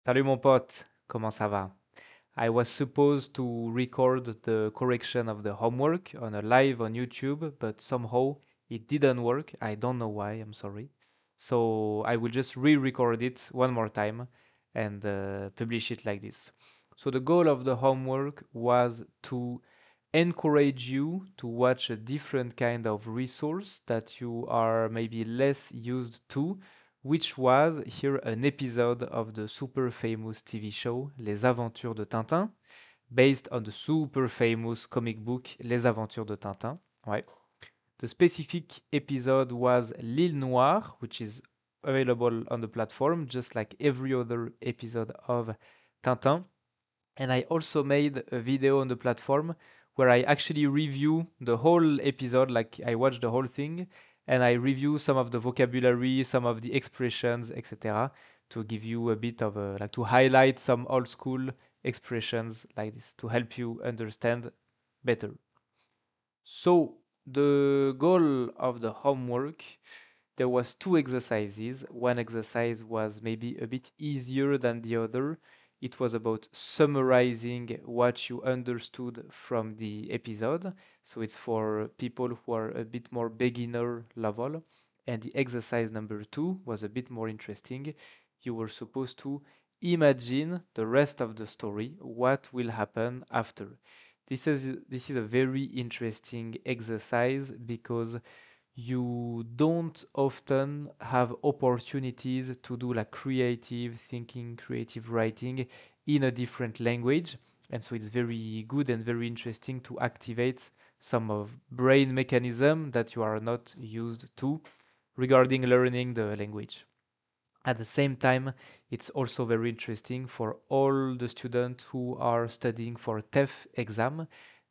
Salut mon pote, comment ça va? I was supposed to record the correction of the homework on a live on YouTube, but somehow it didn't work. I don't know why, I'm sorry. So I will just re-record it one more time and publish it like this. So the goal of the homework was to encourage you to watch a different kind of resource that you are maybe less used to, which was here an episode of the super famous TV show Les Aventures de Tintin, based on the super famous comic book Les Aventures de Tintin. Ouais. The specific episode was L'Île Noire, which is available on the platform, just like every other episode of Tintin. And I also made a video on the platform where I actually review the whole episode, like I watch the whole thing, and I review some of the vocabulary, some of the expressions, etc., to give you a bit of a, like to highlight some old school expressions like this to help you understand better. So the goal of the homework, there was two exercises. One exercise was maybe a bit easier than the other. It was about summarizing what you understood from the episode. So it's for people who are a bit more beginner level. And the exercise number two was a bit more interesting. You were supposed to imagine the rest of the story, what will happen after. This is a very interesting exercise because you don't often have opportunities to do like creative thinking, creative writing in a different language. And so it's very good and very interesting to activate some of brain mechanism that you are not used to regarding learning the language. At the same time, it's also very interesting for all the students who are studying for TEF exam,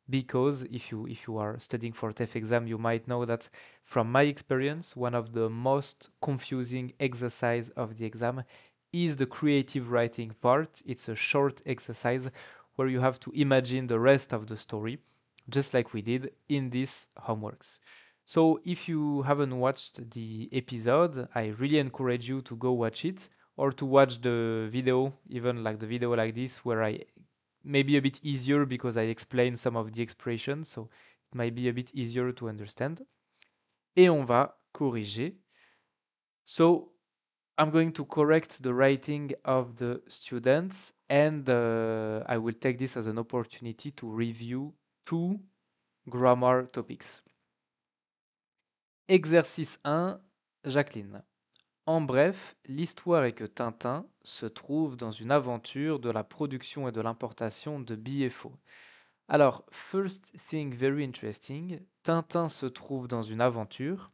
because if you are studying for TEF exam, you might know that from my experience, one of the most confusing exercise of the exam is the creative writing part. It's a short exercise where you have to imagine the rest of the story, just like we did in these homeworks. So if you haven't watched the episode, I really encourage you to go watch it or to watch the video, even like the video like this, where I maybe a bit easier because I explain some of the expressions, so it might be a bit easier to understand. Et on va corriger. So I'm going to correct the writing of the students, and I will take this as an opportunity to review two grammar topics. Exercice 1, Jacqueline. En bref, l'histoire est que Tintin se trouve dans une aventure de la production et de l'importation de billets faux. Alors, first thing very interesting, Tintin se trouve dans une aventure.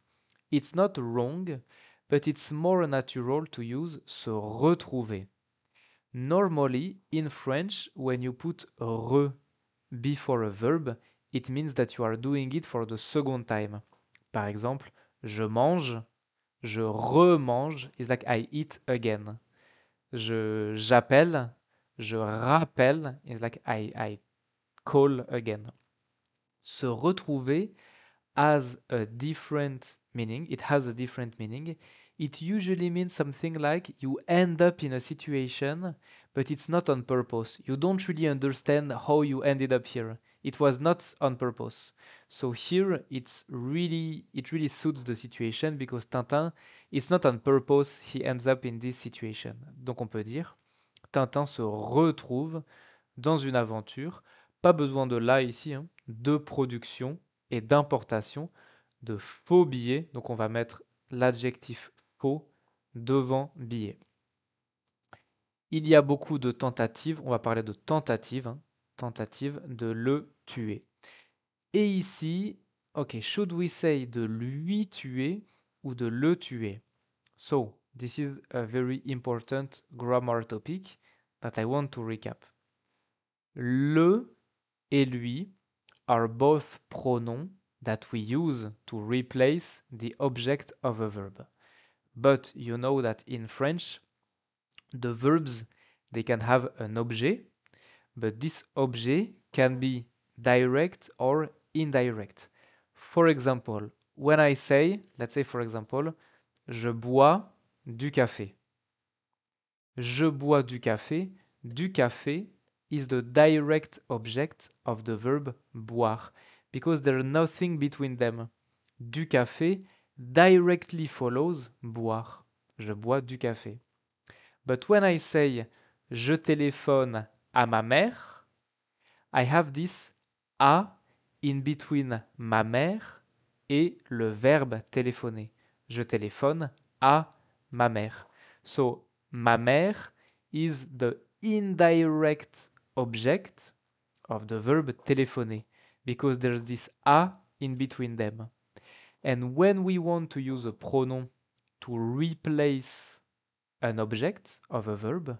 It's not wrong, but it's more natural to use se retrouver. Normally, in French, when you put re before a verb, it means that you are doing it for the second time. Par exemple, je mange, je remange is like I eat again. J'appelle, je rappelle is like I call again. Se retrouver has a different meaning. It has a different meaning. It usually means something like you end up in a situation, but it's not on purpose. You don't really understand how you ended up here. It was not on purpose. So here it really suits the situation because Tintin, it's not on purpose he ends up in this situation. Donc on peut dire Tintin se retrouve dans une aventure. Pas besoin de là ici, hein, de production et d'importation de faux billets. Donc on va mettre l'adjectif faux devant billet. Il y a beaucoup de tentatives, on va parler de tentatives, hein, tentatives de le tuer. Et ici, ok, should we say de lui tuer ou de le tuer? So, this is a very important grammar topic that I want to recap. Le et lui are both pronouns that we use to replace the object of a verb. But you know that in French, the verbs, they can have an objet, but this objet can be direct or indirect. For example, when I say, let's say for example, je bois du café. Je bois du café. Du café is the direct object of the verb boire because there's nothing between them. Du café directly follows boire. Je bois du café. But when I say je téléphone à ma mère, I have this à in between ma mère et le verbe téléphoner. Je téléphone à ma mère. So, ma mère is the indirect object of the verb téléphoner because there's this à in between them. And when we want to use a pronoun to replace an object of a verb,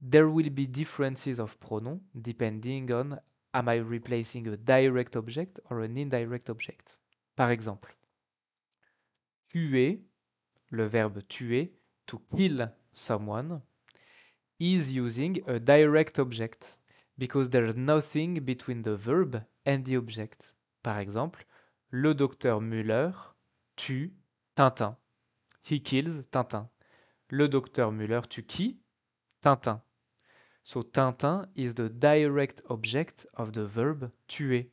there will be differences of pronoun depending on am I replacing a direct object or an indirect object. Par exemple, tuer, le verbe tuer, to kill someone, is using a direct object because there's nothing between the verb and the object. Par exemple, le docteur Müller tue Tintin. He kills Tintin. Le docteur Müller tue qui? Tintin. So Tintin is the direct object of the verb tuer.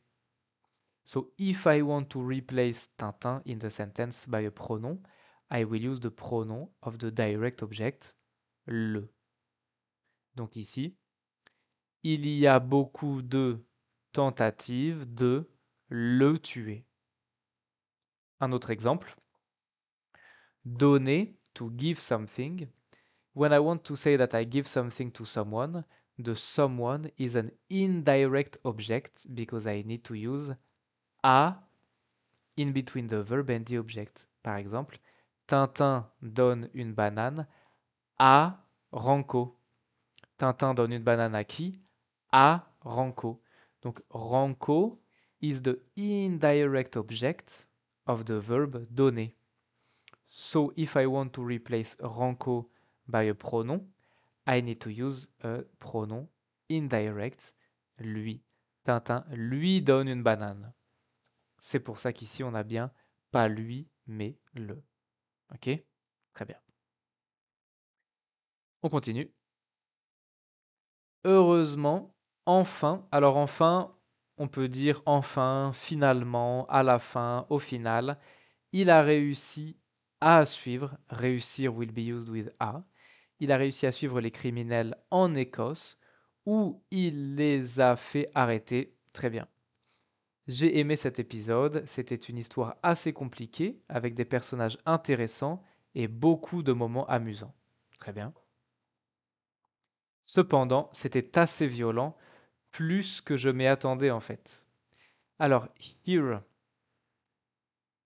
So if I want to replace Tintin in the sentence by a pronoun, I will use the pronoun of the direct object, le. Donc ici, il y a beaucoup de tentatives de le tuer. Un autre exemple, donner, to give something. When I want to say that I give something to someone, the someone is an indirect object because I need to use a in between the verb and the object. Par exemple, Tintin donne une banane à Ranco. Tintin donne une banane à qui? À Ranco. Donc Ranco is the indirect object of the verb donner. So if I want to replace Ranco by a pronoun, I need to use a pronoun indirect, lui. Tintin lui donne une banane. C'est pour ça qu'ici on a bien pas lui, mais le. Ok? Très bien. On continue. Heureusement, enfin. Alors enfin, on peut dire enfin, finalement, à la fin, au final. Il a réussi à suivre. Réussir will be used with a. Il a réussi à suivre les criminels en Écosse où il les a fait arrêter. Très bien. J'ai aimé cet épisode, c'était une histoire assez compliquée, avec des personnages intéressants et beaucoup de moments amusants. Très bien. Cependant, c'était assez violent, plus que je m'y attendais en fait. Alors, here,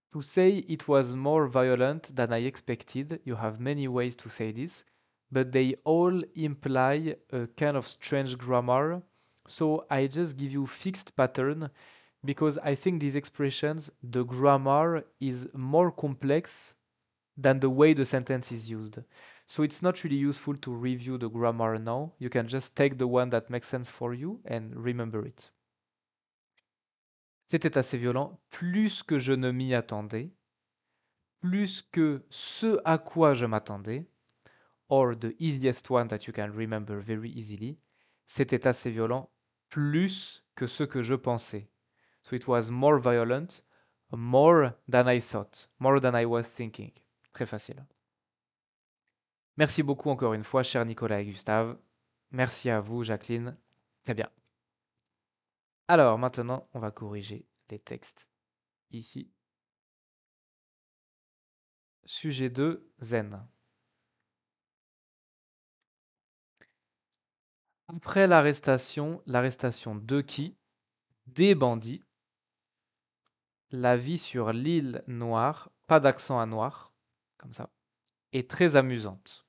to say it was more violent than I expected, you have many ways to say this, but they all imply a kind of strange grammar, so I just give you fixed pattern because I think these expressions, the grammar is more complex than the way the sentence is used. So it's not really useful to review the grammar now. You can just take the one that makes sense for you and remember it. C'était assez violent, plus que je ne m'y attendais, plus que ce à quoi je m'attendais, or the easiest one that you can remember very easily, c'était assez violent, plus que ce que je pensais. So it was more violent, more than I thought, more than I was thinking. Très facile. Merci beaucoup encore une fois, cher Nicolas et Gustave. Merci à vous, Jacqueline. Très bien. Alors maintenant, on va corriger les textes ici. Sujet 2, zen. Après l'arrestation de qui? Des bandits. La vie sur l'île Noire, pas d'accent à noir, comme ça, est très amusante.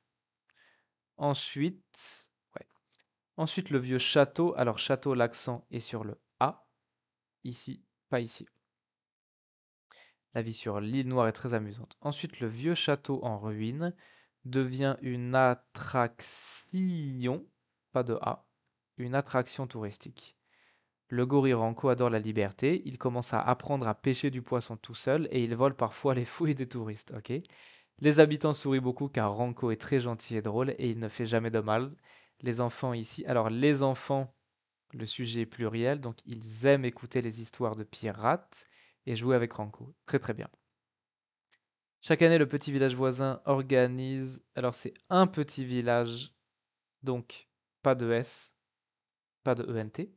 Ensuite, ouais. Ensuite, le vieux château. Alors, château, l'accent est sur le A. Ici, pas ici. La vie sur l'île Noire est très amusante. Ensuite, le vieux château en ruine devient une attraction, pas de A, une attraction touristique. Le gorille Ranco adore la liberté. Il commence à apprendre à pêcher du poisson tout seul et il vole parfois les fouilles des touristes. Ok. Les habitants sourient beaucoup car Ranko est très gentil et drôle et il ne fait jamais de mal. Les enfants ici, alors les enfants, le sujet est pluriel, donc ils aiment écouter les histoires de pirates et jouer avec Ranko. Très très bien. Chaque année, le petit village voisin organise, alors c'est un petit village, donc pas de S, pas de ENT.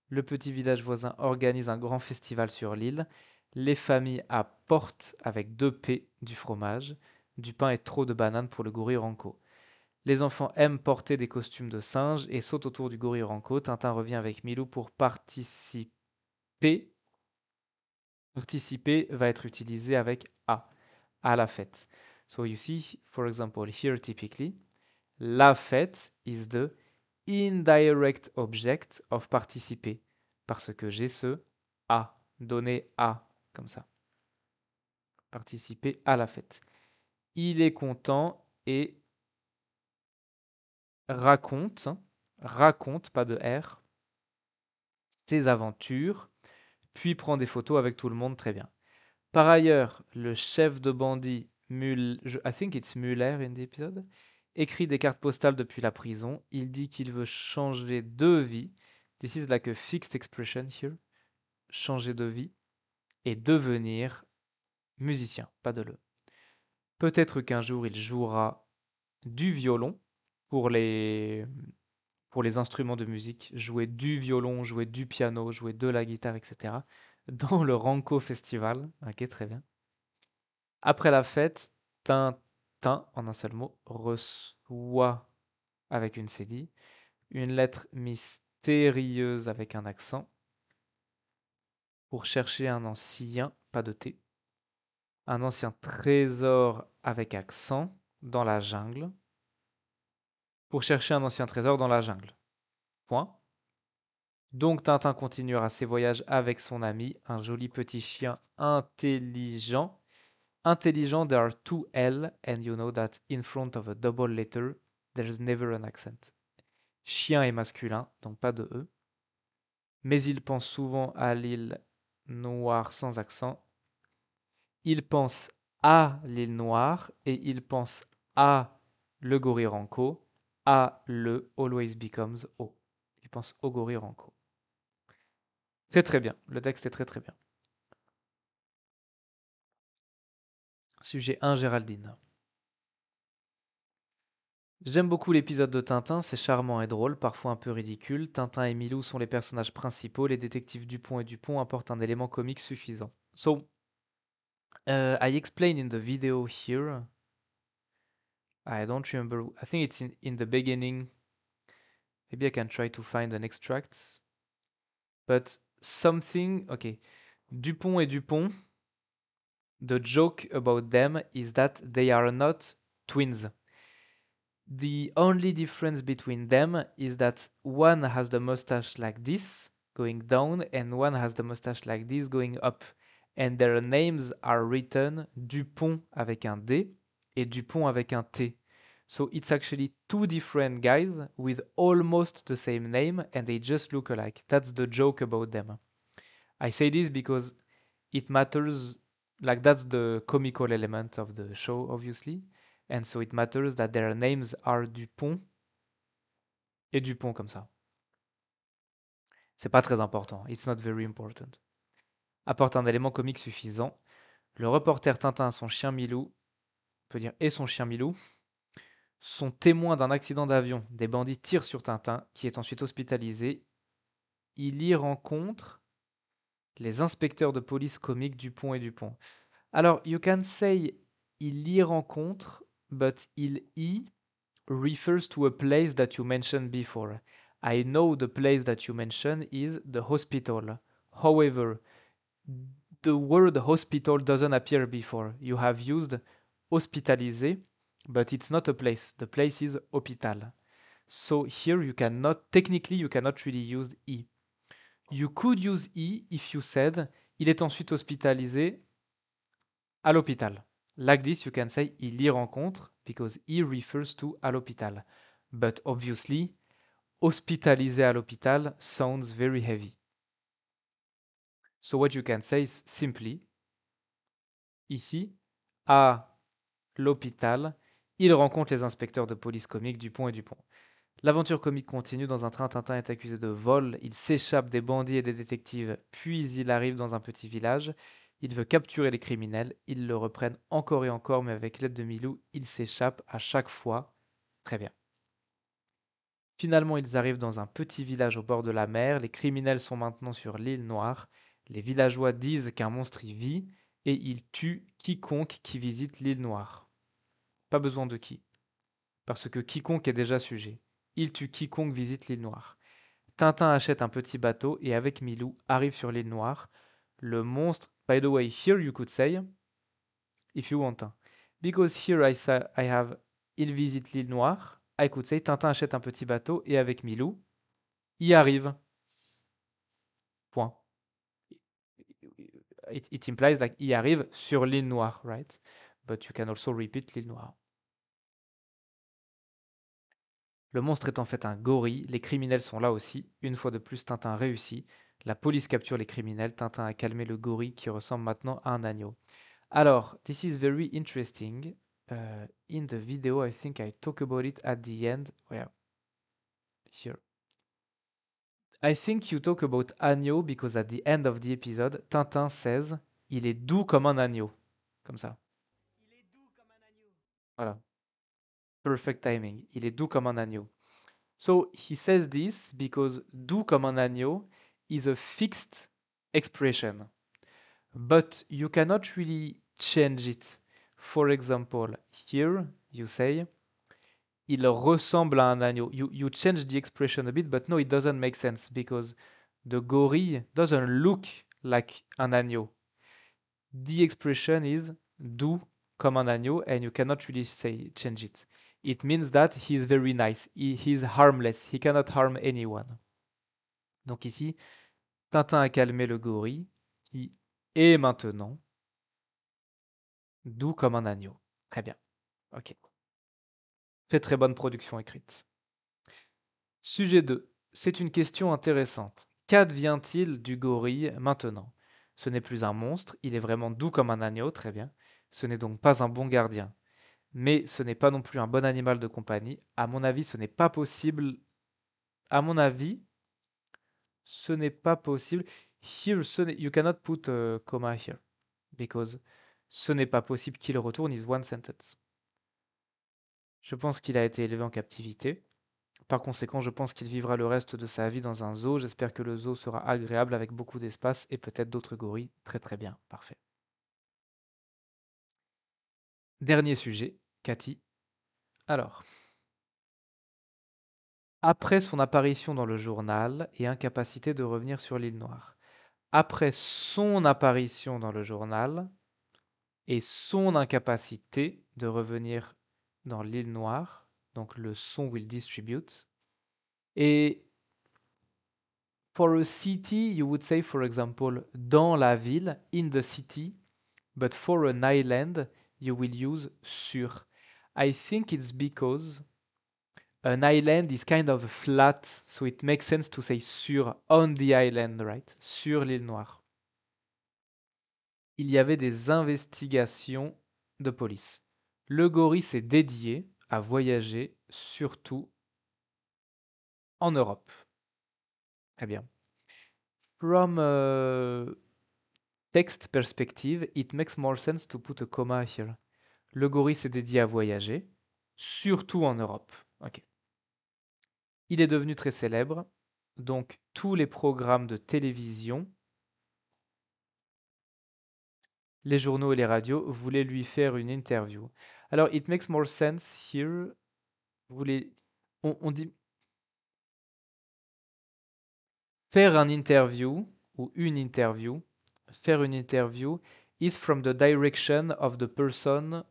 Le petit village voisin organise un grand festival sur l'île. Les familles apportent avec 2 P du fromage, du pain et trop de bananes pour le gorille Ranko. Les enfants aiment porter des costumes de singes et sautent autour du gorille Ranko. Tintin revient avec Milou pour participer. Participer va être utilisé avec à la fête. So you see, for example, here typically, la fête is the indirect object of participer. Parce que j'ai ce à, donné à, comme ça. Participer à la fête. Il est content et raconte, raconte, pas de R, ses aventures, puis prend des photos avec tout le monde, très bien. Par ailleurs, le chef de bandit, I think it's Muller in the episode, écrit des cartes postales depuis la prison. Il dit qu'il veut changer de vie. This is like a fixed expression here. Changer de vie et devenir musicien, pas de le. Peut-être qu'un jour il jouera du violon pour les, pour les instruments de musique, jouer du violon, jouer du piano, jouer de la guitare, etc. dans le Ranko Festival. Ok, très bien. Après la fête, Tintin, en un seul mot, reçoit avec une cédille une lettre mystérieuse avec un accent pour chercher un ancien, pas de T, un ancien trésor avec accent dans la jungle. Pour chercher un ancien trésor dans la jungle. Point. Donc Tintin continuera ses voyages avec son ami, un joli petit chien intelligent. Intelligent, there are 2 L, and you know that in front of a double letter, there's never an accent. Chien est masculin, donc pas de E. Mais il pense souvent à l'île Noire sans accent. Il pense à l'île Noire et il pense à le gorille Ranko, à le Always Becomes O. Il pense au gorille Ranko. Très très bien, le texte est très très bien. Sujet 1, Géraldine. J'aime beaucoup l'épisode de Tintin, c'est charmant et drôle, parfois un peu ridicule. Tintin et Milou sont les personnages principaux, les détectives Dupont et Dupont apportent un élément comique suffisant. So, I explain in the video here, I don't remember, I think it's in the beginning, maybe I can try to find an extract, but something, okay, Dupont et Dupont, the joke about them is that they are not twins. The only difference between them is that one has the mustache like this, going down, and one has the mustache like this, going up. And their names are written Dupont avec un D et Dupont avec un T. So it's actually 2 different guys with almost the same name and they just look alike. That's the joke about them. I say this because it matters, like that's the comical element of the show, obviously. And so it matters that their names are Dupont et Dupont comme ça. C'est pas très important. It's not very important. Apporte un élément comique suffisant. Le reporter Tintin, son chien Milou, on peut dire et son chien Milou, sont témoins d'un accident d'avion. Des bandits tirent sur Tintin, qui est ensuite hospitalisé. Il y rencontre les inspecteurs de police comiques Dupont et Dupont. Alors, you can say il y rencontre, but il y refers to a place that you mentioned before. I know the place that you mentioned is the hospital. However, the word hospital doesn't appear before. You have used hospitalisé, but it's not a place. The place is hôpital. So here you cannot, technically you cannot really use I. You could use I if you said il est ensuite hospitalisé à l'hôpital. Like this, you can say il y rencontre because he refers to à l'hôpital. But obviously, hospitalisé à l'hôpital sounds very heavy. So what you can say is simply ici à l'hôpital. Il rencontre les inspecteurs de police comiques Dupont et Dupont. L'aventure comique continue. Dans un train, Tintin est accusé de vol. Il s'échappe des bandits et des détectives, puis il arrive dans un petit village. Il veut capturer les criminels. Ils le reprennent encore et encore, mais avec l'aide de Milou, il s'échappe à chaque fois. Très bien. Finalement, ils arrivent dans un petit village au bord de la mer. Les criminels sont maintenant sur l'île Noire. Les villageois disent qu'un monstre y vit et ils tuent quiconque qui visite l'île Noire. Pas besoin de qui, parce que quiconque est déjà sujet. Ils tuent quiconque visite l'île Noire. Tintin achète un petit bateau et avec Milou arrive sur l'île Noire. Le monstre, by the way, here you could say, if you want, because here I have, il visite l'île Noire. I could say, Tintin achète un petit bateau et avec Milou, y arrive. Point. It implies like y arrive sur l'île Noire, right? But you can also repeat l'île Noire. Le monstre est en fait un gorille, les criminels sont là aussi. Une fois de plus, Tintin réussit. La police capture les criminels. Tintin a calmé le gorille qui ressemble maintenant à un agneau. Alors, this is very interesting. In the video, I think I talk about it at the end. Where? Here. I think you talk about agneau because at the end of the episode, Tintin says, il est doux comme un agneau. Comme ça. Voilà. Perfect timing. Il est doux comme un agneau. So he says this because doux comme un agneau is a fixed expression, but you cannot really change it. For example, here you say il ressemble à un agneau. You change the expression a bit, but no, it doesn't make sense because the gorille doesn't look like an agneau. The expression is doux comme un agneau, and you cannot really say change it. It means that he is very nice. He is harmless. He cannot harm anyone. Donc ici, Tintin a calmé le gorille, qui est maintenant doux comme un agneau. Très bien. Ok. Très très bonne production écrite. Sujet 2. C'est une question intéressante. Qu'advient-il du gorille maintenant? Ce n'est plus un monstre, il est vraiment doux comme un agneau, très bien. Ce n'est donc pas un bon gardien. Mais ce n'est pas non plus un bon animal de compagnie. À mon avis, ce n'est pas possible. À mon avis, ce n'est pas possible. Here, you cannot put a comma here. Because ce n'est pas possible qu'il retourne is one sentence. Je pense qu'il a été élevé en captivité. Par conséquent, je pense qu'il vivra le reste de sa vie dans un zoo. J'espère que le zoo sera agréable avec beaucoup d'espace et peut-être d'autres gorilles. Très très bien, parfait. Dernier sujet, Cathy. Alors, après son apparition dans le journal et incapacité de revenir sur l'île Noire. Après son apparition dans le journal et son incapacité de revenir dans l'île Noire, donc le son will distribute. Et for a city, you would say, for example, dans la ville, in the city, but for an island, you will use sur. I think it's because an island is kind of flat, so it makes sense to say sur, on the island, right? Sur l'île Noire. Il y avait des investigations de police. Le gorille s'est dédié à voyager surtout en Europe. Très bien. From text perspective, it makes more sense to put a comma here. Le gorille s'est dédié à voyager, surtout en Europe. Ok. Il est devenu très célèbre, donc tous les programmes de télévision, les journaux et les radios voulaient lui faire une interview. Alors, it makes more sense here. On dit faire un interview ou une interview. Faire une interview is from the direction of the person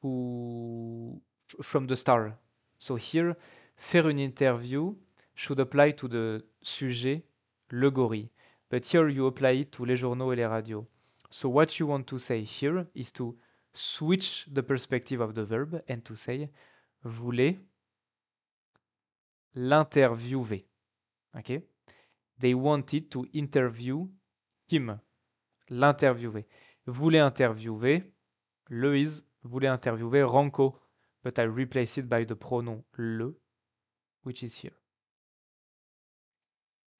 who from the star. So here, faire une interview should apply to the sujet, le gorille. But here you apply it to les journaux et les radios. So what you want to say here is to switch the perspective of the verb and to say voulez l'interviewer. Okay? They wanted to interview him. L'interviewer. Voulez interviewer. Le is voulais interviewer Ranko, but I replace it by the pronom le, which is here.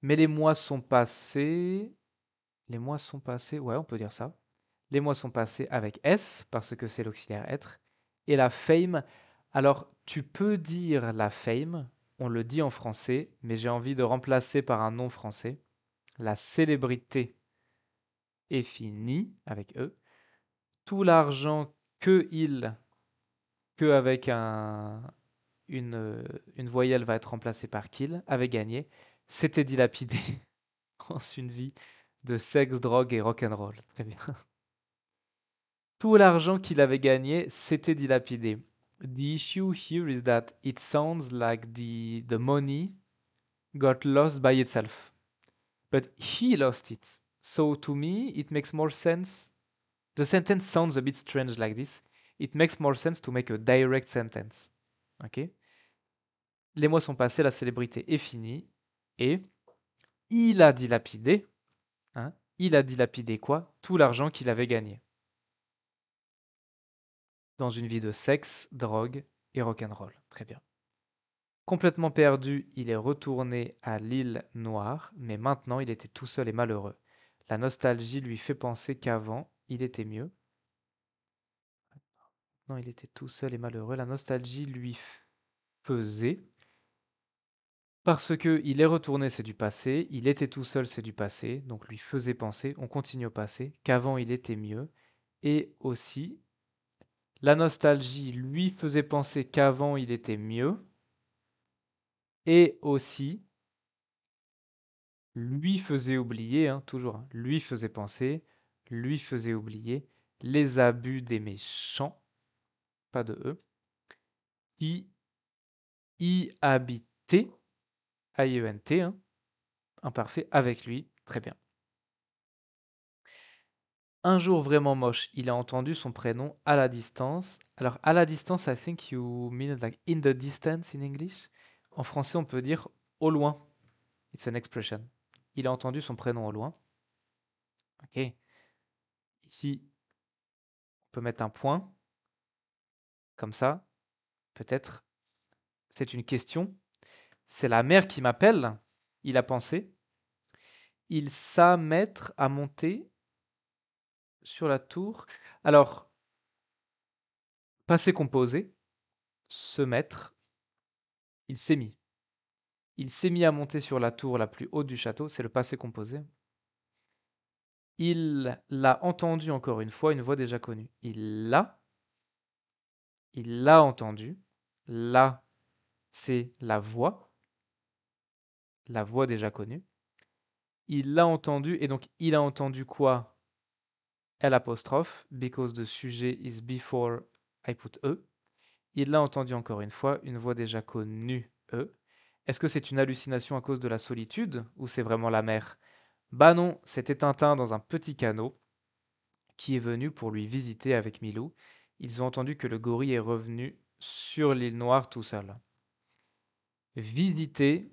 Mais les mois sont passés. Les mois sont passés, ouais, on peut dire ça. Les mois sont passés avec S, parce que c'est l'auxiliaire être. Et la fame, alors tu peux dire la fame, on le dit en français, mais j'ai envie de remplacer par un nom français. La célébrité est finie, avec E. Tout l'argent que il, que avec une voyelle va être remplacée par qu'il, avait gagné, s'était dilapidé dans une vie de sexe, drogue et rock'n'roll. Très bien. Tout l'argent qu'il avait gagné s'était dilapidé. The issue here is that it sounds like the money got lost by itself. But he lost it. So to me, it makes more sense. The sentence sounds a bit strange like this. It makes more sense to make a direct sentence. Ok? Les mois sont passés, la célébrité est finie. Et il a dilapidé. Hein, il a dilapidé quoi? Tout l'argent qu'il avait gagné. Dans une vie de sexe, drogue et rock'n'roll. Très bien. Complètement perdu, il est retourné à l'île Noire, mais maintenant il était tout seul et malheureux. La nostalgie lui fait penser qu'avant, il était mieux. Non, il était tout seul et malheureux. La nostalgie lui faisait. Parce que il est retourné, c'est du passé. Il était tout seul, c'est du passé. Donc lui faisait penser, on continue au passé, qu'avant il était mieux. Et aussi, la nostalgie lui faisait penser qu'avant il était mieux. Et aussi, lui faisait oublier, hein, toujours, hein, lui faisait penser, lui faisait oublier les abus des méchants, pas de E, qui y habitaient, I-E-N-T, hein, imparfait, avec lui, très bien. Un jour vraiment moche, il a entendu son prénom à la distance. Alors, à la distance, I think you mean like in the distance in English. En français, on peut dire au loin. It's an expression. Il a entendu son prénom au loin. Ok. Ici, on peut mettre un point, comme ça, peut-être. C'est une question. C'est la mère qui m'appelle. Il a pensé. Il s'a mettre à monter sur la tour. Alors, passé composé, se mettre, il s'est mis. Il s'est mis à monter sur la tour la plus haute du château, c'est le passé composé. Il l'a entendu encore une fois, une voix déjà connue. Il l'a entendu. Là, c'est la voix déjà connue. Il l'a entendu, et donc il a entendu quoi? L', because the sujet is before I put E. Il l'a entendu encore une voix déjà connue, E. Est-ce que c'est une hallucination à cause de la solitude ou c'est vraiment la mer? Bah non, c'était Tintin dans un petit canot qui est venu pour lui visiter avec Milou. Ils ont entendu que le gorille est revenu sur l'île Noire tout seul. Visiter,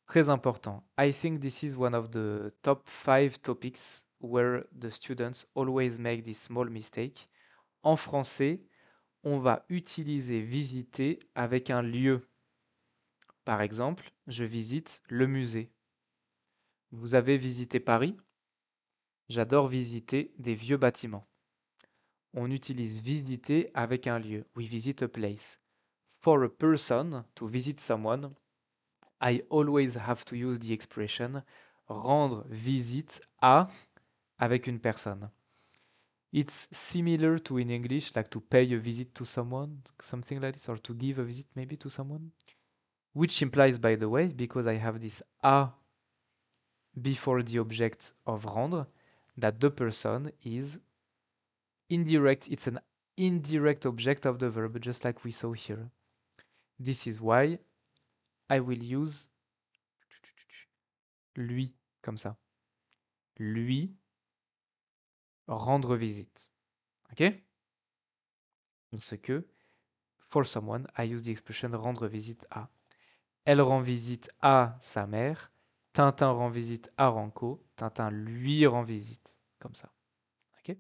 très important. I think this is one of the top 5 topics where the students always make this small mistake. En français, on va utiliser visiter avec un lieu. Par exemple, je visite le musée. Vous avez visité Paris? J'adore visiter des vieux bâtiments. On utilise visiter avec un lieu. We visit a place. For a person, to visit someone, I always have to use the expression rendre visite à avec une personne. It's similar to in English, like to pay a visit to someone, something like this, or to give a visit maybe to someone. Which implies, by the way, because I have this a before the object of rendre, that the person is indirect. It's an indirect object of the verb, just like we saw here. This is why I will use lui comme ça. Lui rendre visite. Ok? Parce que for someone, I use the expression rendre visite à. Elle rend visite à sa mère. Tintin rend visite à Ranko. Tintin lui rend visite. Comme ça. Ok?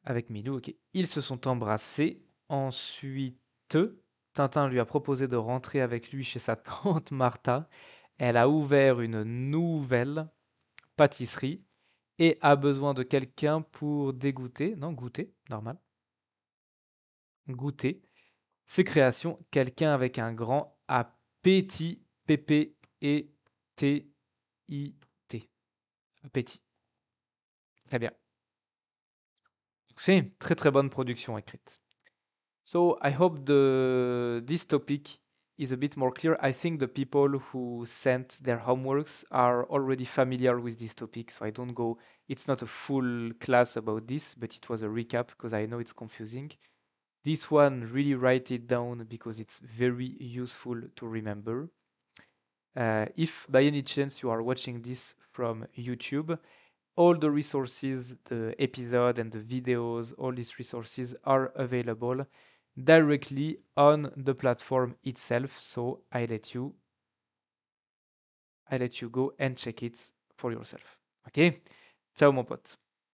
Avec Milou, ok. Ils se sont embrassés. Ensuite, Tintin lui a proposé de rentrer avec lui chez sa tante Martha. Elle a ouvert une nouvelle pâtisserie et a besoin de quelqu'un pour dégoûter, non, goûter, normal, goûter ses créations, quelqu'un avec un grand appétit, P-P-E-T-I-T, appétit. Très bien. C'est très très bonne production écrite. So I hope this topic is a bit more clear. I think the people who sent their homeworks are already familiar with this topic, so I don't go. It's not a full class about this, but it was a recap because I know it's confusing. This one, really write it down because it's very useful to remember. If by any chance you are watching this from YouTube, all the resources, the episode and the videos, all these resources are available directly on the platform itself. So I let you go and check it for yourself. Ok? Ciao mon pote.